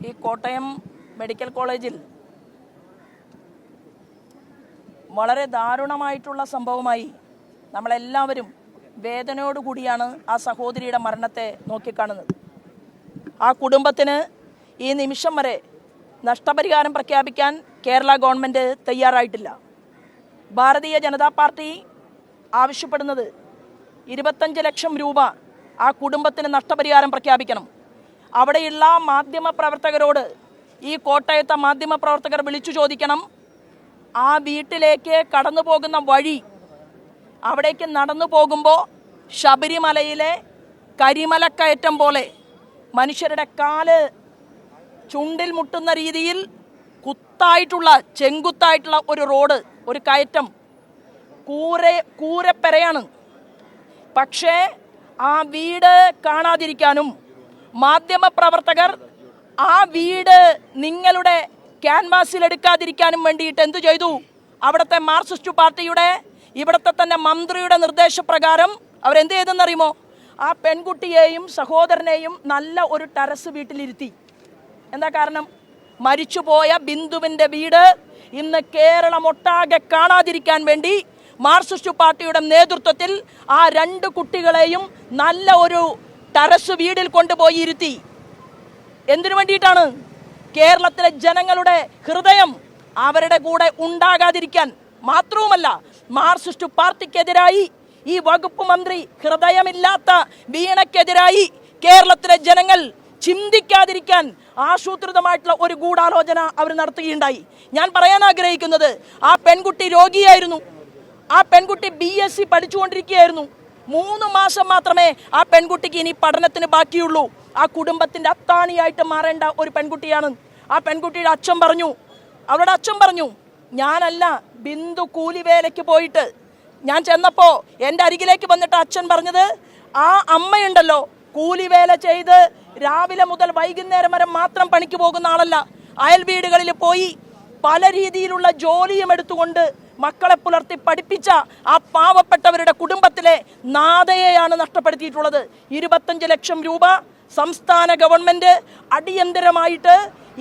ഈ കോട്ടയം മെഡിക്കൽ കോളേജിൽ വളരെ ദാരുണമായിട്ടുള്ള സംഭവമായി നമ്മളെല്ലാവരും വേദനയോടുകൂടിയാണ് ആ സഹോദരിയുടെ മരണത്തെ നോക്കിക്കാണുന്നത്. ആ കുടുംബത്തിന് ഈ നിമിഷം വരെ നഷ്ടപരിഹാരം പ്രഖ്യാപിക്കാൻ കേരള ഗവൺമെൻറ് തയ്യാറായിട്ടില്ല. ഭാരതീയ ജനതാ പാർട്ടി ആവശ്യപ്പെടുന്നത് 25 ലക്ഷം രൂപ ആ കുടുംബത്തിന് നഷ്ടപരിഹാരം പ്രഖ്യാപിക്കണം. അവിടെയുള്ള മാധ്യമപ്രവർത്തകരോട് ഈ കോട്ടയത്തെ മാധ്യമപ്രവർത്തകർ വിളിച്ചു ചോദിക്കണം, ആ വീട്ടിലേക്ക് കടന്നു പോകുന്ന വഴി, അവിടേക്ക് നടന്നു പോകുമ്പോൾ ശബരിമലയിലെ കരിമലക്കയറ്റം പോലെ മനുഷ്യരുടെ കാല് ചുണ്ടിൽ മുട്ടുന്ന രീതിയിൽ കുത്തായിട്ടുള്ള ചെങ്കുത്തായിട്ടുള്ള ഒരു റോഡ്, ഒരു കയറ്റം, കൂരപ്പെരയാണ്. പക്ഷേ ആ വീട് കാണാതിരിക്കാനും മാധ്യമപ്രവർത്തകർ ആ വീട് നിങ്ങളുടെ ക്യാൻവാസിൽ എടുക്കാതിരിക്കാനും വേണ്ടിയിട്ട് എന്തു ചെയ്തു? അവിടുത്തെ മാർക്സിസ്റ്റ് പാർട്ടിയുടെ ഇവിടുത്തെ തന്നെ മന്ത്രിയുടെ നിർദ്ദേശപ്രകാരം അവരെന്ത് ചെയ്തെന്നറിയുമോ? ആ പെൺകുട്ടിയെയും സഹോദരനെയും നല്ല ഒരു ടെറസ് വീട്ടിലിരുത്തി. എന്താ കാരണം? മരിച്ചുപോയ ബിന്ദുവിൻ്റെ വീട് ഇന്ന് കേരളം ഒട്ടാകെ കാണാതിരിക്കാൻ വേണ്ടി മാർക്സിസ്റ്റ് പാർട്ടിയുടെ നേതൃത്വത്തിൽ ആ 2 കുട്ടികളെയും നല്ല ഒരു ടെറസ് വീടിൽ കൊണ്ടുപോയി ഇരുത്തി. എന്തിനു വേണ്ടിയിട്ടാണ്? കേരളത്തിലെ ജനങ്ങളുടെ ഹൃദയം അവരുടെ കൂടെ ഉണ്ടാകാതിരിക്കാൻ. മാത്രവുമല്ല, മാർക്സിസ്റ്റ് പാർട്ടിക്കെതിരായി ഈ വകുപ്പ് മന്ത്രി ഹൃദയമില്ലാത്ത വീണയ്ക്കെതിരായി കേരളത്തിലെ ജനങ്ങൾ ചിന്തിക്കാതിരിക്കാൻ ആസൂത്രിതമായിട്ടുള്ള ഒരു ഗൂഢാലോചന അവർ നടത്തുകയുണ്ടായി. ഞാൻ പറയാൻ ആഗ്രഹിക്കുന്നത്, ആ പെൺകുട്ടി രോഗിയായിരുന്നു. ആ പെൺകുട്ടി BSc പഠിച്ചുകൊണ്ടിരിക്കുകയായിരുന്നു. 3 മാസം മാത്രമേ ആ പെൺകുട്ടിക്ക് ഇനി പഠനത്തിന് ബാക്കിയുള്ളൂ. ആ കുടുംബത്തിൻ്റെ അത്താണിയായിട്ട് മാറേണ്ട ഒരു പെൺകുട്ടിയാണ്. ആ പെൺകുട്ടിയുടെ അച്ഛൻ പറഞ്ഞു, അവരുടെ അച്ഛൻ പറഞ്ഞു, ഞാനല്ല, ബിന്ദു കൂലിവേലയ്ക്ക് പോയിട്ട് ഞാൻ ചെന്നപ്പോൾ എൻ്റെ അരികിലേക്ക് വന്നിട്ട് അച്ഛൻ പറഞ്ഞത്, ആ അമ്മയുണ്ടല്ലോ കൂലിവേല ചെയ്ത് രാവിലെ മുതൽ വൈകുന്നേരം വരെ മാത്രം പണിക്ക് പോകുന്ന ആളല്ല. അയൽ വീടുകളിൽ പോയി പല രീതിയിലുള്ള ജോലിയും എടുത്തുകൊണ്ട് മക്കളെ പുലർത്തി പഠിപ്പിച്ച ആ പാവപ്പെട്ടവരുടെ കുടുംബത്തിലെ നാഥയെയാണ് നഷ്ടപ്പെടുത്തിയിട്ടുള്ളത്. 25 ലക്ഷം രൂപ സംസ്ഥാന ഗവൺമെൻറ് അടിയന്തരമായിട്ട്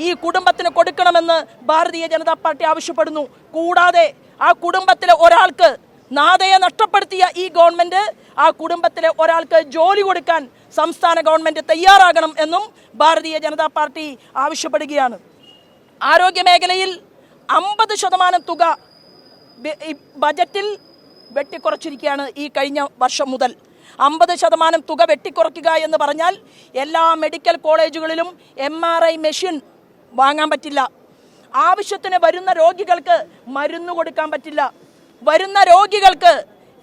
ഈ കുടുംബത്തിന് കൊടുക്കണമെന്ന് ഭാരതീയ ജനതാ പാർട്ടി ആവശ്യപ്പെടുന്നു. കൂടാതെ ആ കുടുംബത്തിലെ ഒരാൾക്ക്, നാഥയെ നഷ്ടപ്പെടുത്തിയ ഈ ഗവൺമെൻറ് ആ കുടുംബത്തിലെ ഒരാൾക്ക് ജോലി കൊടുക്കാൻ സംസ്ഥാന ഗവൺമെൻറ് തയ്യാറാകണം എന്നും ഭാരതീയ ജനതാ പാർട്ടി ആവശ്യപ്പെടുകയാണ്. ആരോഗ്യ മേഖലയിൽ 50% തുക ബജറ്റിൽ വെട്ടിക്കുറച്ചിരിക്കുകയാണ്. ഈ കഴിഞ്ഞ വർഷം മുതൽ 50% തുക വെട്ടിക്കുറയ്ക്കുക എന്ന് പറഞ്ഞാൽ എല്ലാ മെഡിക്കൽ കോളേജുകളിലും MRI മെഷീൻ വാങ്ങാൻ പറ്റില്ല. ആവശ്യത്തിന് വരുന്ന രോഗികൾക്ക് മരുന്ന് കൊടുക്കാൻ പറ്റില്ല. വരുന്ന രോഗികൾക്ക്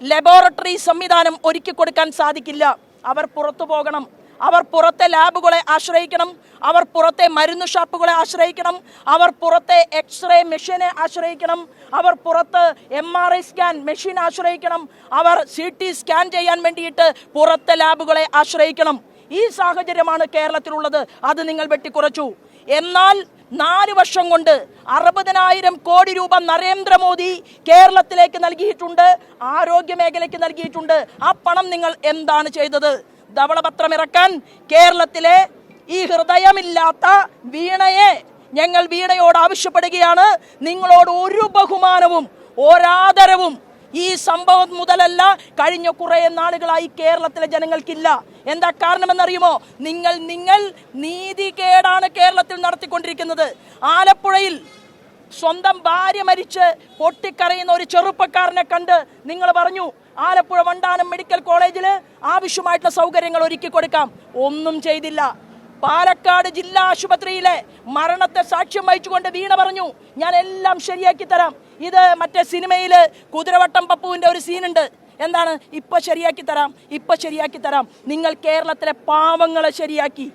ലബോറട്ടറി സംവിധാനം ഒരുക്കി കൊടുക്കാൻ സാധിക്കില്ല. അവർ പുറത്തു പോകണം. അവർ പുറത്തെ ലാബുകളെ ആശ്രയിക്കണം. അവർ പുറത്തെ മരുന്ന് ഷാപ്പുകളെ ആശ്രയിക്കണം. അവർ പുറത്തെ എക്സ്റേ മെഷീനെ ആശ്രയിക്കണം. അവർ പുറത്ത് MRI സ്കാൻ മെഷീൻ ആശ്രയിക്കണം. അവർ CT സ്കാൻ ചെയ്യാൻ വേണ്ടിയിട്ട് പുറത്തെ ലാബുകളെ ആശ്രയിക്കണം. ഈ സാഹചര്യമാണ് കേരളത്തിലുള്ളത്. അത് നിങ്ങൾ വെട്ടിക്കുറച്ചു. എന്നാൽ 4 വർഷം കൊണ്ട് 60,000 കോടി രൂപ നരേന്ദ്രമോദി കേരളത്തിലേക്ക് നൽകിയിട്ടുണ്ട്, ആരോഗ്യ മേഖലയ്ക്ക് നൽകിയിട്ടുണ്ട്. ആ പണം നിങ്ങൾ എന്താണ് ചെയ്തത്? ധവളപത്രം ഇറക്കാൻ കേരളത്തിലെ ഈ ഹൃദയമില്ലാത്ത വീണയെ ഞങ്ങൾ വീണയോട് ആവശ്യപ്പെടുകയാണ്. നിങ്ങളോട് ഒരു ബഹുമാനവും ഒരാദരവും ഈ സംഭവം മുതലല്ല, കഴിഞ്ഞ കുറേ നാളുകളായി കേരളത്തിലെ ജനങ്ങൾക്കില്ല. എന്താ കാരണമെന്നറിയുമോ? നിങ്ങൾ നീതികേടാണ് കേരളത്തിൽ നടത്തിക്കൊണ്ടിരിക്കുന്നത്. ആലപ്പുഴയിൽ സ്വന്തം ഭാര്യ മരിച്ച് പൊട്ടിക്കരയുന്ന ഒരു ചെറുപ്പക്കാരനെ കണ്ട് നിങ്ങൾ പറഞ്ഞു, ആലപ്പുഴ വണ്ടാനം മെഡിക്കൽ കോളേജിൽ ആവശ്യമായിട്ടുള്ള സൗകര്യങ്ങൾ ഒരുക്കി കൊടുക്കാം. ഒന്നും ചെയ്തില്ല. പാലക്കാട് ജില്ലാ ആശുപത്രിയിലെ മരണത്തെ സാക്ഷ്യം വഹിച്ചുകൊണ്ട് വീണ പറഞ്ഞു, ഞാൻ എല്ലാം ശരിയാക്കി തരാം. ഇത് മറ്റേ സിനിമയിൽ കുതിരവട്ടം പപ്പുവിൻ്റെ ഒരു സീനുണ്ട്. എന്താണ്? ഇപ്പം ശരിയാക്കി തരാം. നിങ്ങൾ കേരളത്തിലെ പാവങ്ങളെ ശരിയാക്കി.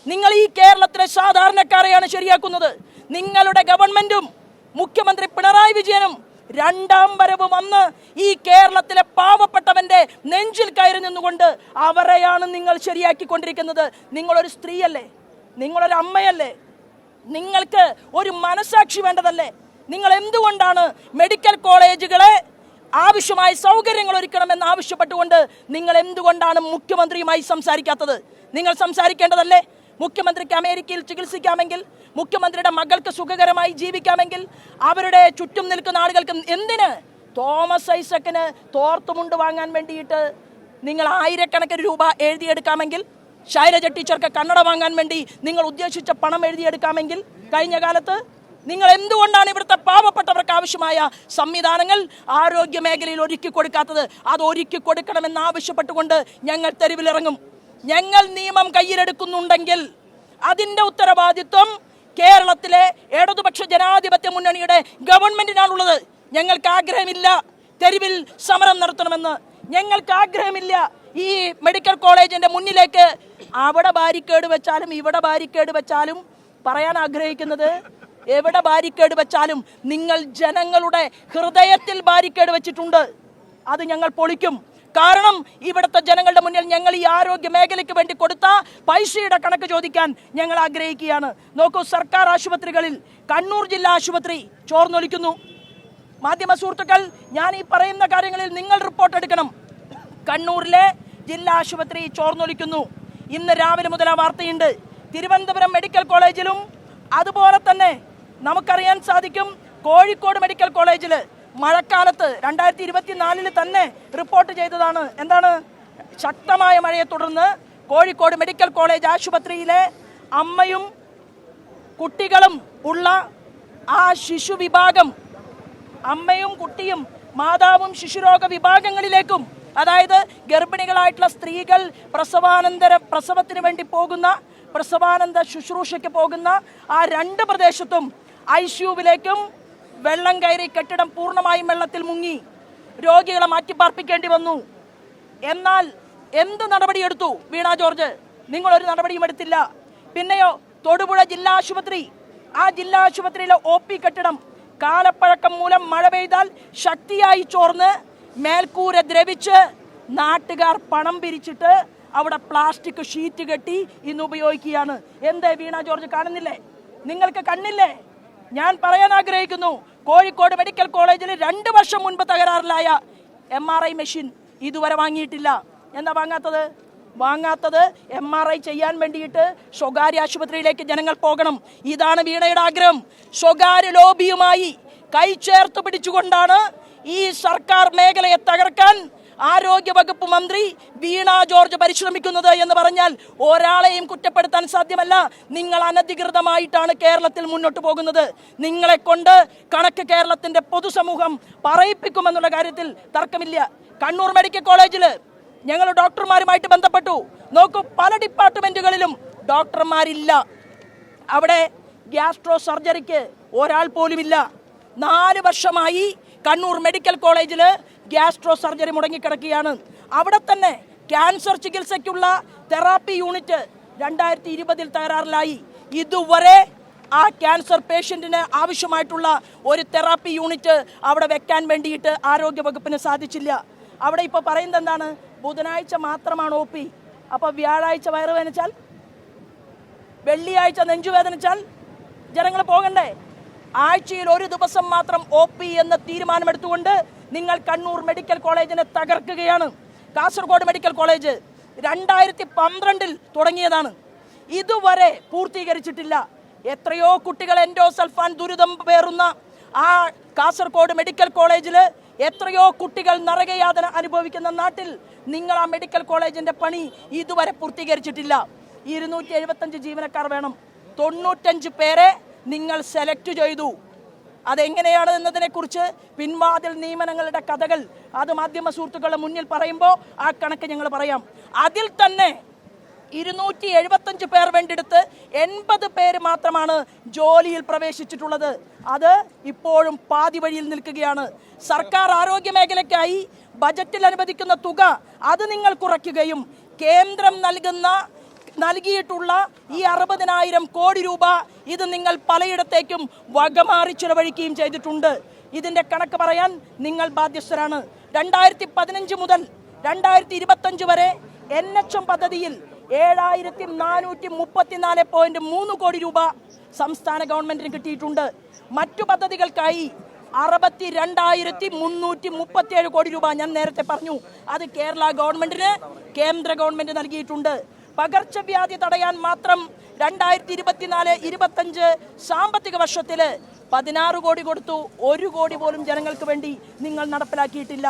നിങ്ങൾ ഈ കേരളത്തിലെ സാധാരണക്കാരെയാണ് ശരിയാക്കുന്നത്. നിങ്ങളുടെ ഗവൺമെൻറ്റും മുഖ്യമന്ത്രി പിണറായി വിജയനും 2ാം വരവ് വന്ന് ഈ കേരളത്തിലെ പാവപ്പെട്ടവന്റെ നെഞ്ചിൽ കയറി നിന്നുകൊണ്ട് അവരെയാണ് നിങ്ങൾ ശരിയാക്കിക്കൊണ്ടിരിക്കുന്നത്. നിങ്ങളൊരു സ്ത്രീയല്ലേ? നിങ്ങളൊരു അമ്മയല്ലേ? നിങ്ങൾക്ക് ഒരു മനസാക്ഷി വേണ്ടതല്ലേ? നിങ്ങൾ എന്തുകൊണ്ടാണ് മെഡിക്കൽ കോളേജുകളെ ആവശ്യമായ സൗകര്യങ്ങൾ ഒരുക്കണമെന്ന് ആവശ്യപ്പെട്ടുകൊണ്ട് നിങ്ങൾ എന്തുകൊണ്ടാണ് മുഖ്യമന്ത്രിയുമായി സംസാരിക്കാത്തത്? നിങ്ങൾ സംസാരിക്കേണ്ടതല്ലേ? മുഖ്യമന്ത്രിക്ക് അമേരിക്കയിൽ ചികിത്സിക്കാമെങ്കിൽ, മുഖ്യമന്ത്രിയുടെ മകൾക്ക് സുഖകരമായി ജീവിക്കാമെങ്കിൽ, അവരുടെ ചുറ്റും നിൽക്കുന്ന ആളുകൾക്ക് എന്തിന് തോമസ് ഐസക്കിന് തോർത്തുമുണ്ട് വാങ്ങാൻ വേണ്ടിയിട്ട് നിങ്ങൾ ആയിരക്കണക്കിന് രൂപ എഴുതിയെടുക്കാമെങ്കിൽ, ശൈലജ ടീച്ചർക്ക് കണ്ണട വാങ്ങാൻ വേണ്ടി നിങ്ങൾ ഉദ്ദേശിച്ച പണം എഴുതിയെടുക്കാമെങ്കിൽ, കഴിഞ്ഞ കാലത്ത് നിങ്ങൾ എന്തുകൊണ്ടാണ് ഇവിടുത്തെ പാവപ്പെട്ടവർക്ക് ആവശ്യമായ സംവിധാനങ്ങൾ ആരോഗ്യ മേഖലയിൽ ഒരുക്കി കൊടുക്കാത്തത്? അത് ഒരുക്കി കൊടുക്കണമെന്ന് ആവശ്യപ്പെട്ടുകൊണ്ട് ഞങ്ങൾ തെരുവിലിറങ്ങും. ഞങ്ങൾ നിയമം കയ്യിലെടുക്കുന്നുണ്ടെങ്കിൽ അതിൻ്റെ ഉത്തരവാദിത്വം കേരളത്തിലെ ഇടതുപക്ഷ ജനാധിപത്യ മുന്നണിയുടെ ഗവൺമെന്റിനാണുള്ളത്. ഞങ്ങൾക്ക് ആഗ്രഹമില്ല തെരുവിൽ സമരം നടത്തണമെന്ന്. ഞങ്ങൾക്ക് ആഗ്രഹമില്ല ഈ മെഡിക്കൽ കോളേജിന്റെ മുന്നിലേക്ക് അവിടെ ബാരിക്കേഡ് വെച്ചാലും ഇവിടെ ബാരിക്കേഡ് വെച്ചാലും പറയാൻ ആഗ്രഹിക്കുന്നത്, എവിടെ ബാരിക്കേഡ് വെച്ചാലും നിങ്ങൾ ജനങ്ങളുടെ ഹൃദയത്തിൽ ബാരിക്കേഡ് വെച്ചിട്ടുണ്ട്. അത് ഞങ്ങൾ പൊളിക്കും. കാരണം ഇവിടുത്തെ ജനങ്ങളുടെ മുന്നിൽ ഞങ്ങൾ ഈ ആരോഗ്യ മേഖലയ്ക്ക് വേണ്ടി കൊടുത്ത പൈസയുടെ കണക്ക് ചോദിക്കാൻ ഞങ്ങൾ ആഗ്രഹിക്കുകയാണ്. നോക്കൂ, സർക്കാർ ആശുപത്രികളിൽ കണ്ണൂർ ജില്ലാ ആശുപത്രി ചോർന്നൊലിക്കുന്നു. മാധ്യമ സുഹൃത്തുക്കൾ, ഞാൻ ഈ പറയുന്ന കാര്യങ്ങളിൽ നിങ്ങൾ റിപ്പോർട്ട് എടുക്കണം. കണ്ണൂരിലെ ജില്ലാ ആശുപത്രി ചോർന്നൊലിക്കുന്നു. ഇന്ന് രാവിലെ മുതൽ ആ വാർത്തയുണ്ട്. തിരുവനന്തപുരം മെഡിക്കൽ കോളേജിലും അതുപോലെ തന്നെ നമുക്കറിയാൻ സാധിക്കും, കോഴിക്കോട് മെഡിക്കൽ കോളേജിൽ മഴക്കാലത്ത് 2024 തന്നെ റിപ്പോർട്ട് ചെയ്തതാണ്. എന്താണ്? ശക്തമായ മഴയെ തുടർന്ന് കോഴിക്കോട് മെഡിക്കൽ കോളേജ് ആശുപത്രിയിലെ അമ്മയും കുട്ടികളും ഉള്ള ആ ശിശു വിഭാഗം, അമ്മയും കുട്ടിയും മാതാവും ശിശുരോഗ വിഭാഗങ്ങളിലേക്കും, അതായത് ഗർഭിണികളായിട്ടുള്ള സ്ത്രീകൾ പ്രസവത്തിന് വേണ്ടി പോകുന്ന, പ്രസവാനന്ത ശുശ്രൂഷയ്ക്ക് പോകുന്ന ആ 2 പ്രദേശത്തും ICUവിലേക്കും വെള്ളം കയറി കെട്ടിടം പൂർണ്ണമായും വെള്ളത്തിൽ മുങ്ങി. രോഗികളെ മാറ്റിപ്പാർപ്പിക്കേണ്ടി വന്നു. എന്നാൽ എന്ത് നടപടിയെടുത്തു വീണ ജോർജ്? നിങ്ങളൊരു നടപടിയും എടുത്തില്ല. പിന്നെയോ തൊടുപുഴ ജില്ലാ ആശുപത്രി, ആ ജില്ലാ ആശുപത്രിയിലെ OP കെട്ടിടം കാലപ്പഴക്കം മൂലം മഴ പെയ്താൽ ശക്തിയായി ചോർന്ന് മേൽക്കൂര ദ്രവിച്ച് നാട്ടുകാർ പണം പിരിച്ചിട്ട് അവിടെ പ്ലാസ്റ്റിക് ഷീറ്റ് കെട്ടി ഇന്ന് ഉപയോഗിക്കുകയാണ്. എന്തേ വീണ ജോർജ് കാണുന്നില്ലേ? നിങ്ങൾക്ക് കണ്ണില്ലേ? ഞാൻ പറയാൻ ആഗ്രഹിക്കുന്നു, കോഴിക്കോട് മെഡിക്കൽ കോളേജിൽ 2 വർഷം മുൻപ് തകരാറിലായ MRI മെഷീൻ ഇതുവരെ വാങ്ങിയിട്ടില്ല. എന്താ വാങ്ങാത്തത്? MRI ചെയ്യാൻ വേണ്ടിയിട്ട് സ്വകാര്യ ആശുപത്രിയിലേക്ക് ജനങ്ങൾ പോകണം. ഇതാണ് വീണയുടെ ആഗ്രഹം. സ്വകാര്യ ലോബിയുമായി കൈചേർത്ത് പിടിച്ചുകൊണ്ടാണ് ഈ സർക്കാർ മേഖലയെ തകർക്കാൻ ആരോഗ്യ വകുപ്പ് മന്ത്രി വീണ ജോർജ് പരിശ്രമിക്കുന്നത് എന്ന് പറഞ്ഞാൽ ഒരാളെയും കുറ്റപ്പെടുത്താൻ സാധ്യമല്ല. നിങ്ങൾ അനധികൃതമായിട്ടാണ് കേരളത്തിൽ മുന്നോട്ട് പോകുന്നത്. നിങ്ങളെ കൊണ്ട് കണക്ക് കേരളത്തിന്റെ പൊതുസമൂഹം പറയിപ്പിക്കുമെന്നുള്ള കാര്യത്തിൽ തർക്കമില്ല. കണ്ണൂർ മെഡിക്കൽ കോളേജിൽ ഞങ്ങൾ ഡോക്ടർമാരുമായിട്ട് ബന്ധപ്പെട്ടു. നോക്കൂ, പല ഡിപ്പാർട്ട്മെന്റുകളിലും ഡോക്ടർമാരില്ല. അവിടെ ഗ്യാസ്ട്രോ സർജറിക്ക് ഒരാൾ പോലുമില്ല. 4 വർഷമായി കണ്ണൂർ മെഡിക്കൽ കോളേജിൽ ഗ്യാസ്ട്രോ സർജറി മുടങ്ങിക്കിടക്കുകയാണ്. അവിടെ തന്നെ ക്യാൻസർ ചികിത്സയ്ക്കുള്ള തെറാപ്പി യൂണിറ്റ് 2020 തകരാറിലായി. ഇതുവരെ ആ ക്യാൻസർ പേഷ്യന്റിന് ആവശ്യമായിട്ടുള്ള ഒരു തെറാപ്പി യൂണിറ്റ് അവിടെ വെക്കാൻ വേണ്ടിയിട്ട് ആരോഗ്യ വകുപ്പിന് സാധിച്ചില്ല. അവിടെ ഇപ്പോൾ പറയുന്നത് എന്താണ്? ബുധനാഴ്ച മാത്രമാണ് OP. അപ്പോൾ വ്യാഴാഴ്ച വയറുവേദനിച്ചാൽ, വെള്ളിയാഴ്ച നെഞ്ചുവേദനിച്ചാൽ ജനങ്ങൾ പോകണ്ടേ? ആഴ്ചയിൽ 1 ദിവസം മാത്രം OP എന്ന തീരുമാനമെടുത്തുകൊണ്ട് നിങ്ങൾ കണ്ണൂർ മെഡിക്കൽ കോളേജിനെ തകർക്കുകയാണ്. കാസർഗോഡ് മെഡിക്കൽ കോളേജ് 2012 തുടങ്ങിയതാണ്, ഇതുവരെ പൂർത്തീകരിച്ചിട്ടില്ല. എത്രയോ കുട്ടികൾ എൻഡോസൾഫാൻ ദുരിതം പേറുന്ന ആ കാസർഗോഡ് മെഡിക്കൽ കോളേജിൽ എത്രയോ കുട്ടികൾ നരകയാതന അനുഭവിക്കുന്ന നാട്ടിൽ നിങ്ങൾ ആ മെഡിക്കൽ കോളേജിന്റെ പണി ഇതുവരെ പൂർത്തീകരിച്ചിട്ടില്ല. 275 ജീവനക്കാർ വേണം. 95 പേരെ നിങ്ങൾ സെലക്ട് ചെയ്തു. അതെങ്ങനെയാണ് എന്നതിനെക്കുറിച്ച് പിൻവാതിൽ നിയമനങ്ങളുടെ കഥകൾ അത് മാധ്യമ സുഹൃത്തുക്കളുടെ മുന്നിൽ പറയുമ്പോൾ ആ കണക്ക് ഞങ്ങൾ പറയാം. അതിൽ തന്നെ 275 പേർ വേണ്ടെടുത്ത് 80 പേര് മാത്രമാണ് ജോലിയിൽ പ്രവേശിച്ചിട്ടുള്ളത്. അത് ഇപ്പോഴും പാതി വഴിയിൽ നിൽക്കുകയാണ്. സർക്കാർ ആരോഗ്യ മേഖലയ്ക്കായി ബജറ്റിൽ അനുവദിക്കുന്ന തുക അത് നിങ്ങൾ കുറയ്ക്കുകയും കേന്ദ്രം നൽകിയിട്ടുള്ള ഈ 60,000 കോടി രൂപ ഇത് നിങ്ങൾ പലയിടത്തേക്കും വകമാറി ചിലവഴിക്കുകയും ചെയ്തിട്ടുണ്ട്. ഇതിന്റെ കണക്ക് പറയാൻ നിങ്ങൾ ബാധ്യസ്ഥരാണ്. 2015 മുതൽ 2025 വരെ NHM പദ്ധതിയിൽ 7434.3 കോടി രൂപ സംസ്ഥാന ഗവൺമെന്റിന് കിട്ടിയിട്ടുണ്ട്. മറ്റു പദ്ധതികൾക്കായി 62,337 കോടി രൂപ ഞാൻ നേരത്തെ പറഞ്ഞു, അത് കേരള ഗവൺമെന്റിന് കേന്ദ്ര ഗവൺമെന്റ് നൽകിയിട്ടുണ്ട്. പകർച്ചവ്യാധി തടയാൻ മാത്രം 2024-25 സാമ്പത്തിക വർഷത്തിൽ 16 കോടി കൊടുത്തു. 1 കോടി പോലും ജനങ്ങൾക്ക് വേണ്ടി നിങ്ങൾ നടപ്പിലാക്കിയിട്ടില്ല.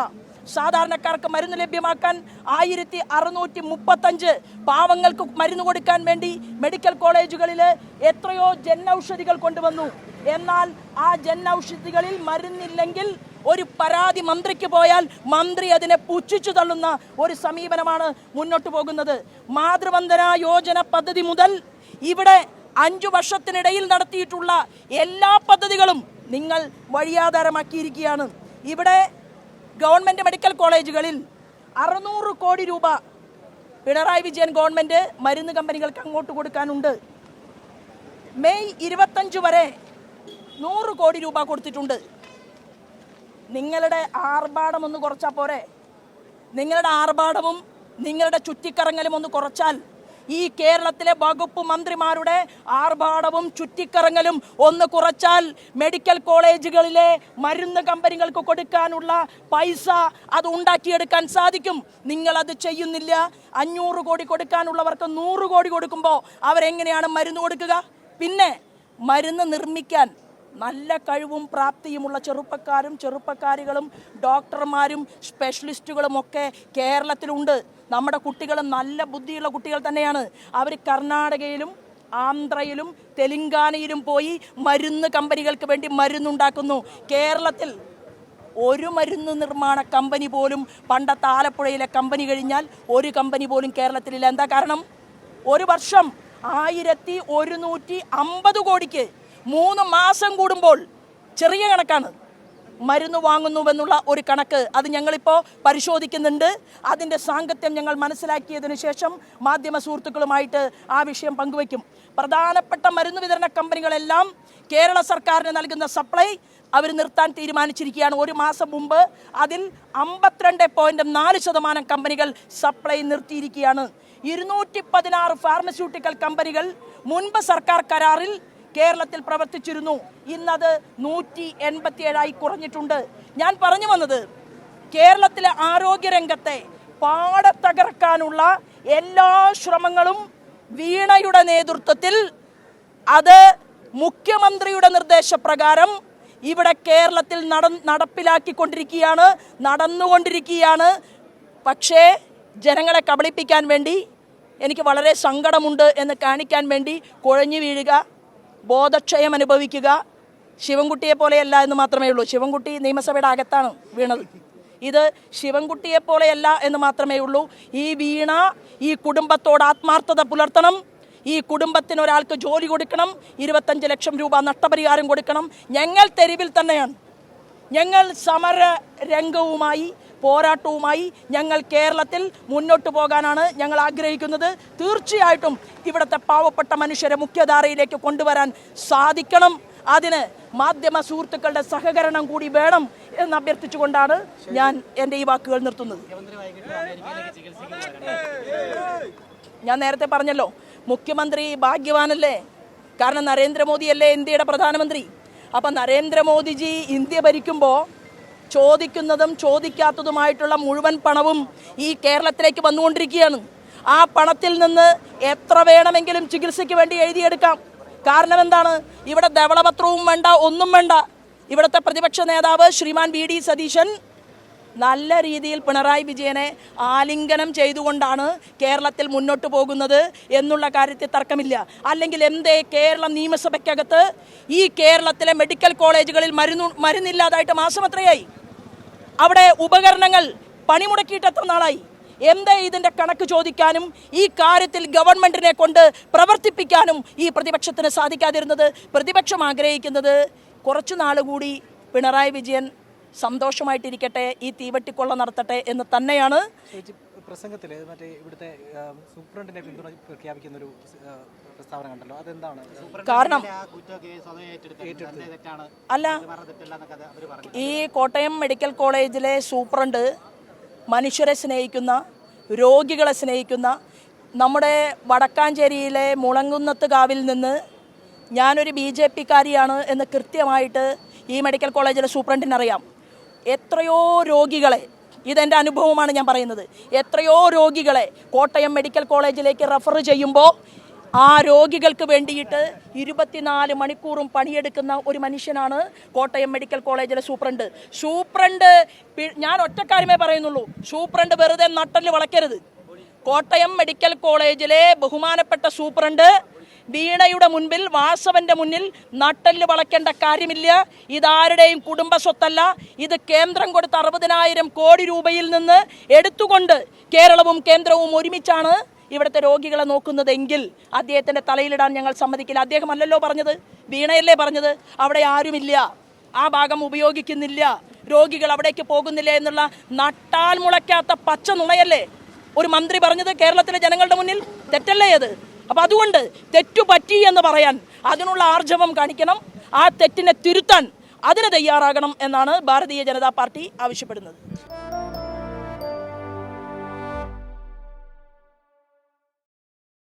സാധാരണക്കാർക്ക് മരുന്ന് ലഭ്യമാക്കാൻ 1635 പാവങ്ങൾക്ക് മരുന്ന് കൊടുക്കാൻ വേണ്ടി മെഡിക്കൽ കോളേജുകളിൽ എത്രയോ ജൻ ഔഷധികൾ കൊണ്ടുവന്നു. എന്നാൽ ആ ജൻ ഔഷധികളിൽ മരുന്നില്ലെങ്കിൽ ഒരു പരാതി മന്ത്രിക്ക് പോയാൽ മന്ത്രി അതിനെ പുച്ഛിച്ചു തള്ളുന്ന ഒരു സമീപനമാണ് മുന്നോട്ട് പോകുന്നത്. മാതൃവന്ദന യോജന പദ്ധതി മുതൽ ഇവിടെ 5 വർഷത്തിനിടയിൽ നടത്തിയിട്ടുള്ള എല്ലാ പദ്ധതികളും നിങ്ങൾ വഴിയാധാരമാക്കിയിരിക്കുകയാണ്. ഇവിടെ ഗവൺമെൻറ് മെഡിക്കൽ കോളേജുകളിൽ 600 കോടി രൂപ പിണറായി വിജയൻ ഗവൺമെൻറ് മരുന്ന് കമ്പനികൾക്ക് അങ്ങോട്ട് കൊടുക്കാനുണ്ട്. മെയ് 25 വരെ 100 കോടി രൂപ കൊടുത്തിട്ടുണ്ട്. നിങ്ങളുടെ ആർഭാടം ഒന്ന് കുറച്ചാൽ പോരെ? നിങ്ങളുടെ ആർഭാടവും നിങ്ങളുടെ ചുറ്റിക്കറങ്ങലും ഒന്ന് കുറച്ചാൽ ഈ കേരളത്തിലെ വകുപ്പ് മന്ത്രിമാരുടെ ആർഭാടവും ചുറ്റിക്കറങ്ങലും ഒന്ന് കുറച്ചാൽ മെഡിക്കൽ കോളേജുകളിലെ മരുന്ന് കമ്പനികൾക്ക് കൊടുക്കാനുള്ള പൈസ അത് ഉണ്ടാക്കിയെടുക്കാൻ സാധിക്കും. നിങ്ങളത് ചെയ്യുന്നില്ല. 500 കോടി കൊടുക്കാനുള്ളവർക്ക് 100 കോടി കൊടുക്കുമ്പോൾ അവരെങ്ങനെയാണ് മരുന്ന് കൊടുക്കുക? പിന്നെ മരുന്ന് നിർമ്മിക്കാൻ നല്ല കഴിവും പ്രാപ്തിയുമുള്ള ചെറുപ്പക്കാരികളും ഡോക്ടർമാരും സ്പെഷ്യലിസ്റ്റുകളും ഒക്കെ കേരളത്തിലുണ്ട്. നമ്മുടെ കുട്ടികൾ നല്ല ബുദ്ധിയുള്ള കുട്ടികൾ തന്നെയാണ്. അവർ കർണാടകയിലും ആന്ധ്രയിലും തെലങ്കാനയിലും പോയി മരുന്ന് കമ്പനികൾക്ക് വേണ്ടി മരുന്നുണ്ടാക്കുന്നു. കേരളത്തിൽ ഒരു മരുന്ന് നിർമ്മാണ കമ്പനി പോലും, പണ്ടത്തെ ആലപ്പുഴയിലെ കമ്പനി കഴിഞ്ഞാൽ ഒരു കമ്പനി പോലും കേരളത്തിലില്ല. എന്താ കാരണം? ഒരു വർഷം 1150 കോടിക്ക് 3 മാസം കൂടുമ്പോൾ, ചെറിയ കണക്കാണ്, മരുന്ന് വാങ്ങുന്നുവെന്നുള്ള ഒരു കണക്ക്. അത് ഞങ്ങളിപ്പോൾ പരിശോധിക്കുന്നുണ്ട്. അതിൻ്റെ സാങ്കത്യം ഞങ്ങൾ മനസ്സിലാക്കിയതിന് ശേഷം മാധ്യമ സുഹൃത്തുക്കളുമായിട്ട് ആ വിഷയം പങ്കുവയ്ക്കും. പ്രധാനപ്പെട്ട മരുന്ന് വിതരണ കമ്പനികളെല്ലാം കേരള സർക്കാരിന് നൽകുന്ന സപ്ലൈ അവർ നിർത്താൻ തീരുമാനിച്ചിരിക്കുകയാണ്. ഒരു മാസം മുമ്പ് അതിൽ 52.4% കമ്പനികൾ സപ്ലൈ നിർത്തിയിരിക്കുകയാണ്. 216 ഫാർമസ്യൂട്ടിക്കൽ കമ്പനികൾ മുൻപ് സർക്കാർ കരാറിൽ കേരളത്തിൽ പ്രവർത്തിച്ചിരുന്നു. ഇന്നത് 187 കുറഞ്ഞിട്ടുണ്ട്. ഞാൻ പറഞ്ഞു വന്നത്, കേരളത്തിലെ ആരോഗ്യരംഗത്തെ പാടെ തകർക്കാനുള്ള എല്ലാ ശ്രമങ്ങളും വീണയുടെ നേതൃത്വത്തിൽ, അത് മുഖ്യമന്ത്രിയുടെ നിർദ്ദേശപ്രകാരം ഇവിടെ കേരളത്തിൽ നടന്നുകൊണ്ടിരിക്കുകയാണ്. പക്ഷേ ജനങ്ങളെ കബളിപ്പിക്കാൻ വേണ്ടി, എനിക്ക് വളരെ സങ്കടമുണ്ട് എന്ന് കാണിക്കാൻ വേണ്ടി കുഴഞ്ഞു വീഴുക, ബോധക്ഷയം അനുഭവിക്കുക. ശിവൻകുട്ടിയെ പോലെയല്ല എന്ന് മാത്രമേ ഉള്ളൂ. ശിവൻകുട്ടി നിയമസഭയുടെ അകത്താണ് വീണത്. ഇത് ശിവൻകുട്ടിയെ പോലെയല്ല എന്ന് മാത്രമേ ഉള്ളൂ. ഈ വീണ ഈ കുടുംബത്തോട് ആത്മാർത്ഥത പുലർത്തണം. ഈ കുടുംബത്തിന് ഒരാൾക്ക് ജോലി കൊടുക്കണം, 25 ലക്ഷം രൂപ നഷ്ടപരിഹാരം കൊടുക്കണം. ഞങ്ങൾ തെരുവിൽ തന്നെയാണ്. ഞങ്ങൾ സമര രംഗവുമായി, പോരാട്ടവുമായി ഞങ്ങൾ കേരളത്തിൽ മുന്നോട്ട് പോകാനാണ് ഞങ്ങൾ ആഗ്രഹിക്കുന്നത്. തീർച്ചയായിട്ടും ഇവിടുത്തെ പാവപ്പെട്ട മനുഷ്യരെ മുഖ്യധാരയിലേക്ക് കൊണ്ടുവരാൻ സാധിക്കണം. അതിന് മാധ്യമ സുഹൃത്തുക്കളുടെ സഹകരണം കൂടി വേണം എന്ന് അഭ്യർത്ഥിച്ചുകൊണ്ടാണ് ഞാൻ എൻ്റെ ഈ വാക്കുകൾ നിർത്തുന്നത്. ഞാൻ നേരത്തെ പറഞ്ഞല്ലോ, മുഖ്യമന്ത്രി ഭാഗ്യവാനല്ലേ? കാരണം നരേന്ദ്രമോദിയല്ലേ ഇന്ത്യയുടെ പ്രധാനമന്ത്രി. അപ്പം നരേന്ദ്രമോദിജി ഇന്ത്യ ഭരിക്കുമ്പോൾ ചോദിക്കുന്നതും ചോദിക്കാത്തതുമായിട്ടുള്ള മുഴുവൻ പണവും ഈ കേരളത്തിലേക്ക് വന്നുകൊണ്ടിരിക്കുകയാണ്. ആ പണത്തിൽ നിന്ന് എത്ര വേണമെങ്കിലും ചികിത്സയ്ക്ക് വേണ്ടി എഴുതിയെടുക്കാം. കാരണം എന്താണ്? ഇവിടെ ധവളപത്രവും വേണ്ട, ഒന്നും വേണ്ട. ഇവിടുത്തെ പ്രതിപക്ഷ നേതാവ് ശ്രീമാൻ VD സതീശൻ നല്ല രീതിയിൽ പിണറായി വിജയനെ ആലിംഗനം ചെയ്തുകൊണ്ടാണ് കേരളത്തിൽ മുന്നോട്ട് പോകുന്നത് എന്നുള്ള കാര്യത്തിൽ തർക്കമില്ല. അല്ലെങ്കിൽ എന്തേ കേരളം നിയമസഭയ്ക്കകത്ത് ഈ കേരളത്തിലെ മെഡിക്കൽ കോളേജുകളിൽ മരുന്നില്ലാതായിട്ട് മാസം എത്രയായി? അവിടെ ഉപകരണങ്ങൾ പണിമുടക്കിയിട്ട് എത്ര നാളായി? എന്തേ ഇതിൻ്റെ കണക്ക് ചോദിക്കാനും ഈ കാര്യത്തിൽ ഗവൺമെൻറ്റിനെ കൊണ്ട് പ്രവർത്തിപ്പിക്കാനും ഈ പ്രതിപക്ഷത്തിന് സാധിക്കാതിരുന്നത്? പ്രതിപക്ഷം ആഗ്രഹിക്കുന്നത് കുറച്ചു നാൾ കൂടി പിണറായി വിജയൻ സന്തോഷമായിട്ടിരിക്കട്ടെ, ഈ തീവട്ടിക്കൊള്ള നടത്തട്ടെ എന്ന് തന്നെയാണ്. പ്രസംഗത്തിൽ മറ്റേ ഇവിടുത്തെ സൂപ്രണ്ടിനെ പിന്തുണ പ്രഖ്യാപിക്കുന്ന ഒരു പ്രസ്താവന കണ്ടല്ലോ, അതെന്താണ് കാരണം? അല്ല, ഈ കോട്ടയം മെഡിക്കൽ കോളേജിലെ സൂപ്രണ്ട് മനുഷ്യരെ സ്നേഹിക്കുന്ന, രോഗികളെ സ്നേഹിക്കുന്ന, നമ്മുടെ വടക്കാഞ്ചേരിയിലെ മുളങ്കുന്നത്ത് കാവിൽ നിന്ന് ഞാനൊരു BJP-കാരിയാണ് എന്ന് കൃത്യമായിട്ട് ഈ മെഡിക്കൽ കോളേജിലെ സൂപ്രണ്ടിനറിയാം. എത്രയോ രോഗികളെ, ഇതെൻ്റെ അനുഭവമാണ് ഞാൻ പറയുന്നത്, എത്രയോ രോഗികളെ കോട്ടയം മെഡിക്കൽ കോളേജിലേക്ക് റെഫർ ചെയ്യുമ്പോൾ ആ രോഗികൾക്ക് വേണ്ടിയിട്ട് 24 മണിക്കൂറും പണിയെടുക്കുന്ന ഒരു മനുഷ്യനാണ് കോട്ടയം മെഡിക്കൽ കോളേജിലെ സൂപ്രണ്ട്. ഞാൻ ഒറ്റക്കാര്യമേ പറയുന്നുള്ളൂ, സൂപ്രണ്ട് വെറുതെ നട്ടല് വളയ്ക്കരുത്. കോട്ടയം മെഡിക്കൽ കോളേജിലെ ബഹുമാനപ്പെട്ട സൂപ്രണ്ട് വീണയുടെ മുൻപിൽ, വാസവന്റെ മുന്നിൽ നട്ടല് വളയ്ക്കേണ്ട കാര്യമില്ല. ഇതാരുടെയും കുടുംബ സ്വത്തല്ല. ഇത് കേന്ദ്രം കൊടുത്ത 60,000 കോടി രൂപയിൽ നിന്ന് എടുത്തുകൊണ്ട് കേരളവും കേന്ദ്രവും ഒരുമിച്ചാണ് ഇവിടുത്തെ രോഗികളെ നോക്കുന്നതെങ്കിൽ അദ്ദേഹത്തിന്റെ തലയിലിടാൻ ഞങ്ങൾ സമ്മതിക്കില്ല. അദ്ദേഹമല്ലല്ലോ പറഞ്ഞത്, വീണയല്ലേ പറഞ്ഞത് അവിടെ ആരുമില്ല, ആ ഭാഗം ഉപയോഗിക്കുന്നില്ല, രോഗികൾ അവിടേക്ക് പോകുന്നില്ല എന്നുള്ള നട്ടാൽ മുളയ്ക്കാത്ത പച്ച നുണയല്ലേ ഒരു മന്ത്രി പറഞ്ഞത് കേരളത്തിലെ ജനങ്ങളുടെ മുന്നിൽ? തെറ്റല്ലേ അത്? അപ്പൊ അതുകൊണ്ട് തെറ്റുപറ്റി എന്ന് പറയാൻ അതിനുള്ള ആർജവം കാണിക്കണം. ആ തെറ്റിനെ തിരുത്താൻ അതിന് തയ്യാറാകണം എന്നാണ് ഭാരതീയ ജനതാ പാർട്ടി ആവശ്യപ്പെടുന്നത്.